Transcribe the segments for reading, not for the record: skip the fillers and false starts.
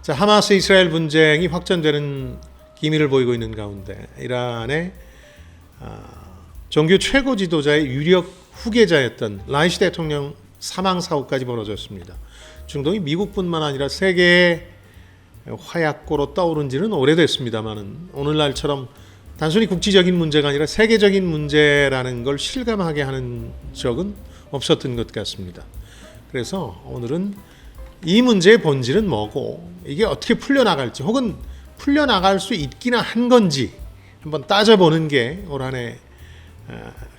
자, 하마스 이스라엘 분쟁이 확전되는 기미를 보이고 있는 가운데 이란의 종교 최고 지도자의 유력 후계자였던 라이시 대통령 사망 사고까지 벌어졌습니다. 중동이 미국뿐만 아니라 세계의 화약고로 떠오른 지는 오래됐습니다만은 오늘날처럼 단순히 국지적인 문제가 아니라 세계적인 문제라는 걸 실감하게 하는 적은 없었던 것 같습니다. 그래서 오늘은 이 문제의 본질은 뭐고 이게 어떻게 풀려나갈지 혹은 풀려나갈 수 있기나 한 건지 한번 따져보는 게 올 한 해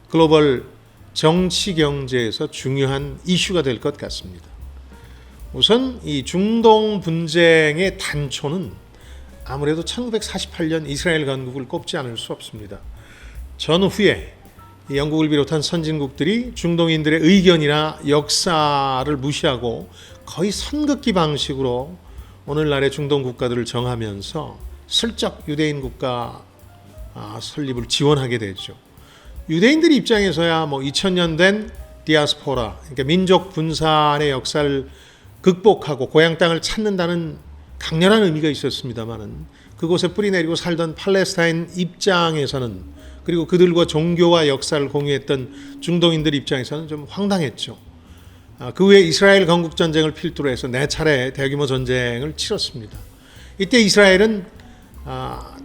글로벌 정치 경제에서 중요한 이슈가 될 것 같습니다. 우선 이 중동 분쟁의 단초는 아무래도 1948년 이스라엘 건국을 꼽지 않을 수 없습니다. 전후에 영국을 비롯한 선진국들이 중동인들의 의견이나 역사를 무시하고 거의 선긋기 방식으로 오늘날의 중동 국가들을 정하면서 슬쩍 유대인 국가 설립을 지원하게 되죠. 유대인들 입장에서야 2000년 된 디아스포라, 그러니까 민족 분산의 역사를 극복하고 고향 땅을 찾는다는 강렬한 의미가 있었습니다만은 그곳에 뿌리내리고 살던 팔레스타인 입장에서는 그리고 그들과 종교와 역사를 공유했던 중동인들 입장에서는 좀 황당했죠. 그 후에 이스라엘 건국 전쟁을 필두로 해서 4차례 대규모 전쟁을 치렀습니다. 이때 이스라엘은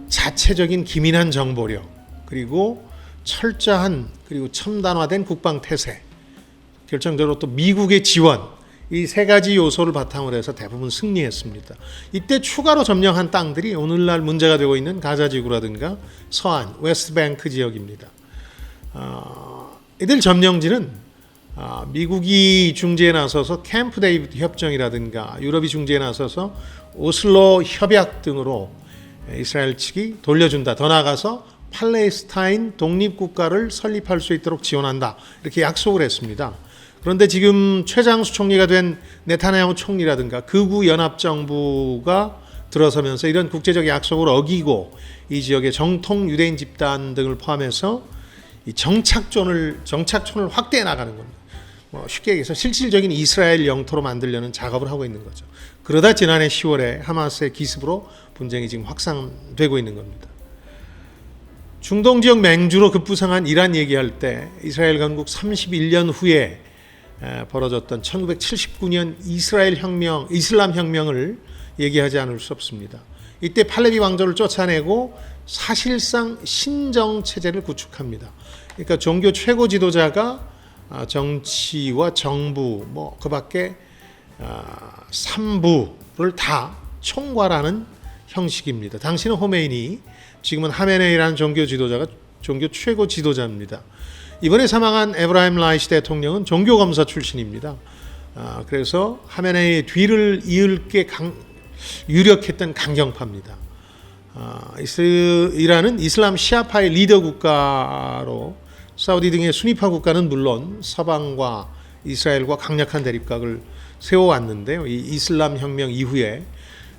자체적인 기민한 정보력 그리고 철저한 그리고 첨단화된 국방 태세, 결정적으로 또 미국의 지원, 이 세 가지 요소를 바탕으로 해서 대부분 승리했습니다. 이때 추가로 점령한 땅들이 오늘날 문제가 되고 있는 가자지구라든가 서안, 웨스트뱅크 지역입니다. 이들 점령지는 미국이 중재에 나서서 캠프 데이비드 협정이라든가 유럽이 중재에 나서서 오슬로 협약 등으로 이스라엘 측이 돌려준다. 더 나아가서 팔레스타인 독립국가를 설립할 수 있도록 지원한다. 이렇게 약속을 했습니다. 그런데 지금 최장수 총리가 된 네타냐후 총리라든가 극우 연합정부가 들어서면서 이런 국제적 약속을 어기고 이 지역의 정통 유대인 집단 등을 포함해서 이 정착촌을 확대해 나가는 겁니다. 쉽게 얘기해서 실질적인 이스라엘 영토로 만들려는 작업을 하고 있는 거죠. 그러다 지난해 10월에 하마스의 기습으로 분쟁이 지금 확산되고 있는 겁니다. 중동 지역 맹주로 급부상한 이란 얘기할 때 이스라엘 건국 31년 후에 벌어졌던 1979년 이슬람 혁명을 얘기하지 않을 수 없습니다. 이때 팔레비 왕조를 쫓아내고 사실상 신정 체제를 구축합니다. 그러니까 종교 최고 지도자가 정치와 정부 그 밖에 삼부를 다 총괄하는 형식입니다. 당시는 호메이니, 지금은 하메네이라는 종교 지도자가 종교 최고 지도자입니다. 이번에 사망한 에브라임 라이시 대통령은 종교검사 출신입니다. 그래서 하메네이의 뒤를 이을 게 유력했던 강경파입니다. 이란은 이슬람 시아파의 리더 국가로 사우디 등의 수니파 국가는 물론 서방과 이스라엘과 강력한 대립각을 세워왔는데요. 이 이슬람 혁명 이후에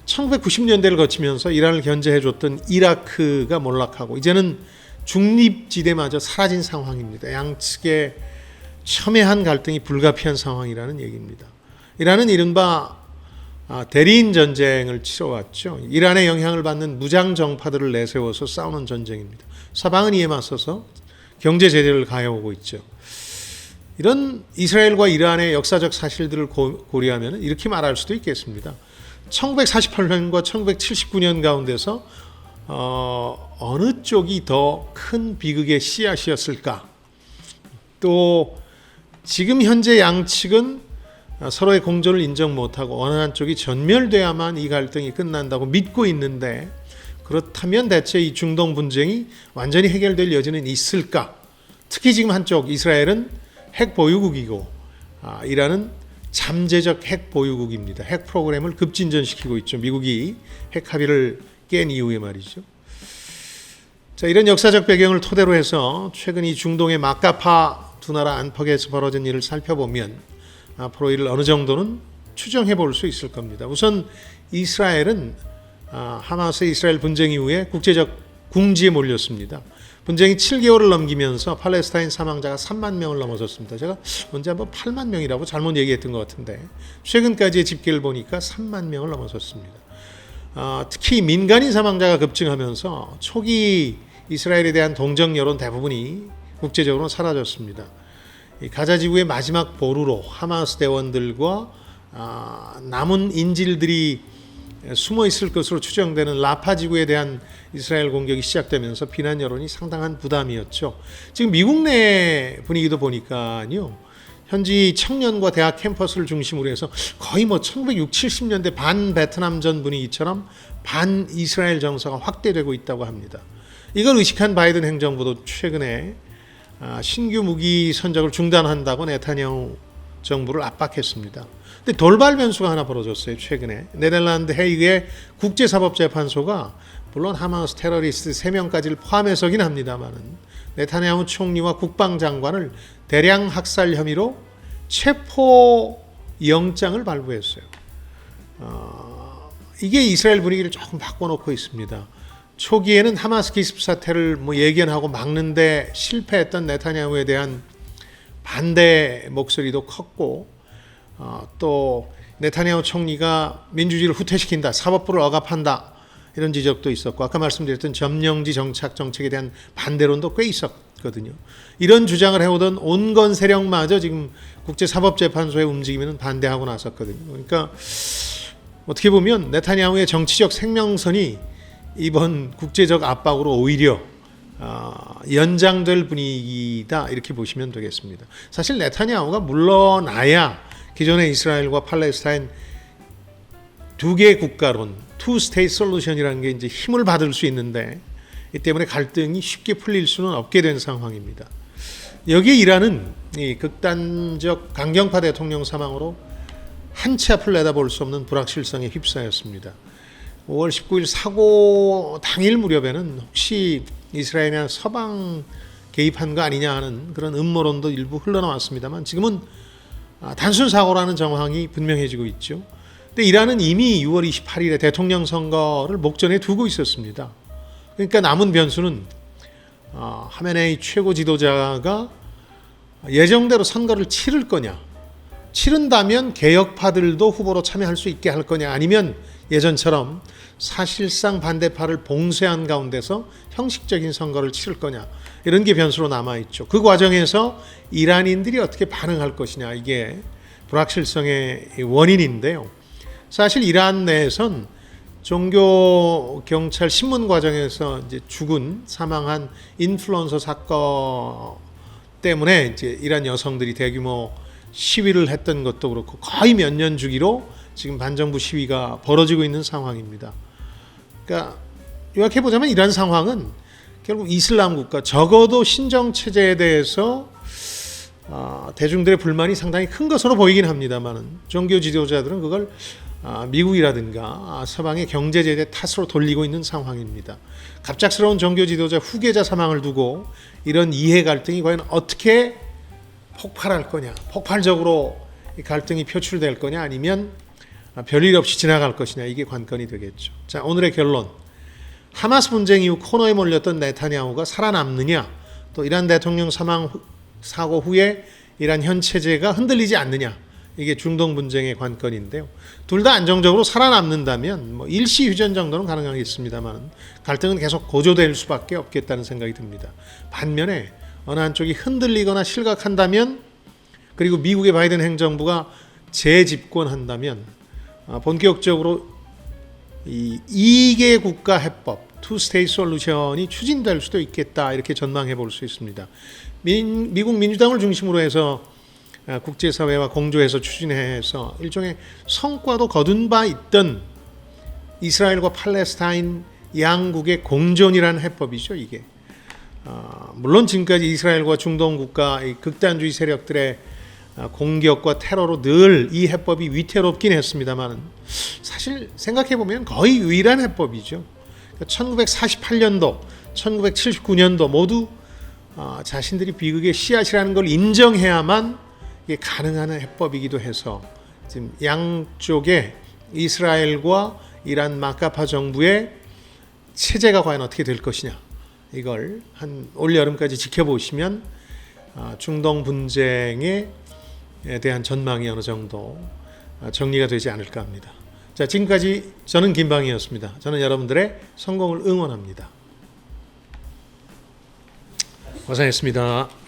1990년대를 거치면서 이란을 견제해줬던 이라크가 몰락하고 이제는 중립지대마저 사라진 상황입니다. 양측의 첨예한 갈등이 불가피한 상황이라는 얘기입니다. 이란은 이른바 대리인 전쟁을 치러왔죠. 이란의 영향을 받는 무장 정파들을 내세워서 싸우는 전쟁입니다. 서방은 이에 맞서서 경제 제재를 가해오고 있죠. 이런 이스라엘과 이란의 역사적 사실들을 고려하면 이렇게 말할 수도 있겠습니다. 1948년과 1979년 가운데서 어느 쪽이 더 큰 비극의 씨앗이었을까? 또 지금 현재 양측은 서로의 공존을 인정 못하고 어느 한쪽이 전멸돼야만 이 갈등이 끝난다고 믿고 있는데 그렇다면 대체 이 중동 분쟁이 완전히 해결될 여지는 있을까? 특히 지금 한쪽 이스라엘은 핵 보유국이고 이란은 잠재적 핵 보유국입니다. 핵 프로그램을 급진전시키고 있죠. 미국이 핵 합의를 깬 이후에 말이죠. 자, 이런 역사적 배경을 토대로 해서 최근 이 중동의 막가파 두 나라 안팎에서 벌어진 일을 살펴보면 앞으로 이를 어느 정도는 추정해 볼 수 있을 겁니다. 우선 이스라엘은 하마스 이스라엘 분쟁 이후에 국제적 궁지에 몰렸습니다. 분쟁이 7개월을 넘기면서 팔레스타인 사망자가 3만 명을 넘어섰습니다. 제가 언제 한번 8만 명이라고 잘못 얘기했던 것 같은데 최근까지의 집계를 보니까 3만 명을 넘어섰습니다. 특히 민간인 사망자가 급증하면서 초기 이스라엘에 대한 동정 여론 대부분이 국제적으로 사라졌습니다. 가자 지구의 마지막 보루로 하마스 대원들과 남은 인질들이 숨어 있을 것으로 추정되는 라파 지구에 대한 이스라엘 공격이 시작되면서 비난 여론이 상당한 부담이었죠. 지금 미국 내 분위기도 보니까요. 현지 청년과 대학 캠퍼스를 중심으로 해서 거의 1960, 70년대 반 베트남전 분위기처럼 반 이스라엘 정서가 확대되고 있다고 합니다. 이걸 의식한 바이든 행정부도 최근에 신규 무기 선적을 중단한다고 네타냐후 정부를 압박했습니다. 근데 돌발 변수가 하나 벌어졌어요. 최근에 네덜란드 헤이그의 국제사법재판소가 물론 하마스 테러리스트 3명까지를 포함해서긴 합니다만은 네타냐후 총리와 국방장관을 대량 학살 혐의로 체포 영장을 발부했어요. 이게 이스라엘 분위기를 조금 바꿔놓고 있습니다. 초기에는 하마스 기습 사태를 예견하고 막는데 실패했던 네타냐후에 대한 반대 목소리도 컸고 또 네타냐후 총리가 민주주의를 후퇴시킨다, 사법부를 억압한다 이런 지적도 있었고 아까 말씀드렸던 점령지 정착 정책에 대한 반대론도 꽤 있었거든요. 이런 주장을 해오던 온건 세력마저 지금 국제사법재판소의 움직임에는 반대하고 나섰거든요. 그러니까 어떻게 보면 네타냐후의 정치적 생명선이 이번 국제적 압박으로 오히려 연장될 분위기다 이렇게 보시면 되겠습니다. 사실 네타냐후가 물러나야 기존의 이스라엘과 팔레스타인 두 개의 국가론, 투 스테이트 솔루션이라는 게 이제 힘을 받을 수 있는데 이 때문에 갈등이 쉽게 풀릴 수는 없게 된 상황입니다. 여기에 이란은 이 극단적 강경파 대통령 사망으로 한 치 앞을 내다볼 수 없는 불확실성에 휩싸였습니다. 5월 19일 사고 당일 무렵에는 혹시 이스라엘이나 서방 개입한 거 아니냐 하는 그런 음모론도 일부 흘러나왔습니다만 지금은 단순 사고라는 정황이 분명해지고 있죠. 근데 이란은 이미 6월 28일에 대통령 선거를 목전에 두고 있었습니다. 그러니까 남은 변수는 하메네이 최고 지도자가 예정대로 선거를 치를 거냐, 치른다면 개혁파들도 후보로 참여할 수 있게 할 거냐, 아니면 예전처럼 사실상 반대파를 봉쇄한 가운데서 형식적인 선거를 치를 거냐, 이런 게 변수로 남아있죠. 그 과정에서 이란인들이 어떻게 반응할 것이냐, 이게 불확실성의 원인인데요. 사실 이란 내에선 종교 경찰 신문 과정에서 이제 사망한 인플루언서 사건 때문에 이제 이란 여성들이 대규모 시위를 했던 것도 그렇고 거의 몇 년 주기로 지금 반정부 시위가 벌어지고 있는 상황입니다. 그러니까 요약해 보자면 이런 상황은 결국 이슬람 국가, 적어도 신정 체제에 대해서 대중들의 불만이 상당히 큰 것으로 보이긴 합니다만은 종교 지도자들은 그걸 미국이라든가 서방의 경제 제재 탓으로 돌리고 있는 상황입니다. 갑작스러운 종교 지도자 후계자 사망을 두고 이런 이해 갈등이 과연 어떻게 폭발할 거냐, 폭발적으로 갈등이 표출될 거냐, 아니면 별일 없이 지나갈 것이냐, 이게 관건이 되겠죠. 자, 오늘의 결론. 하마스 분쟁 이후 코너에 몰렸던 네타냐후가 살아남느냐, 또 이란 대통령 사망 사고 후에 이란 현 체제가 흔들리지 않느냐, 이게 중동 분쟁의 관건인데요. 둘 다 안정적으로 살아남는다면 일시 휴전 정도는 가능하겠습니다만 갈등은 계속 고조될 수밖에 없겠다는 생각이 듭니다. 반면에 어느 한쪽이 흔들리거나 실각한다면, 그리고 미국의 바이든 행정부가 재집권한다면 본격적으로 이 2개 국가 해법, 투 스테이트 솔루션이 추진될 수도 있겠다, 이렇게 전망해 볼 수 있습니다. 미국 민주당을 중심으로 해서 국제사회와 공조해서 추진해서 일종의 성과도 거둔 바 있던 이스라엘과 팔레스타인 양국의 공존이라는 해법이죠, 이게. 물론 지금까지 이스라엘과 중동 국가 극단주의 세력들의 공격과 테러로 늘 이 해법이 위태롭긴 했습니다만 사실 생각해보면 거의 유일한 해법이죠. 1948년도, 1979년도 모두 자신들이 비극의 씨앗이라는 걸 인정해야만 이게 가능한 해법이기도 해서 지금 양쪽의 이스라엘과 이란 마카파 정부의 체제가 과연 어떻게 될 것이냐, 이걸 한 올 여름까지 지켜보시면 중동 분쟁에 대한 전망이 어느 정도 정리가 되지 않을까 합니다. 자, 지금까지 저는 김방희였습니다. 저는 여러분들의 성공을 응원합니다. 고생했습니다.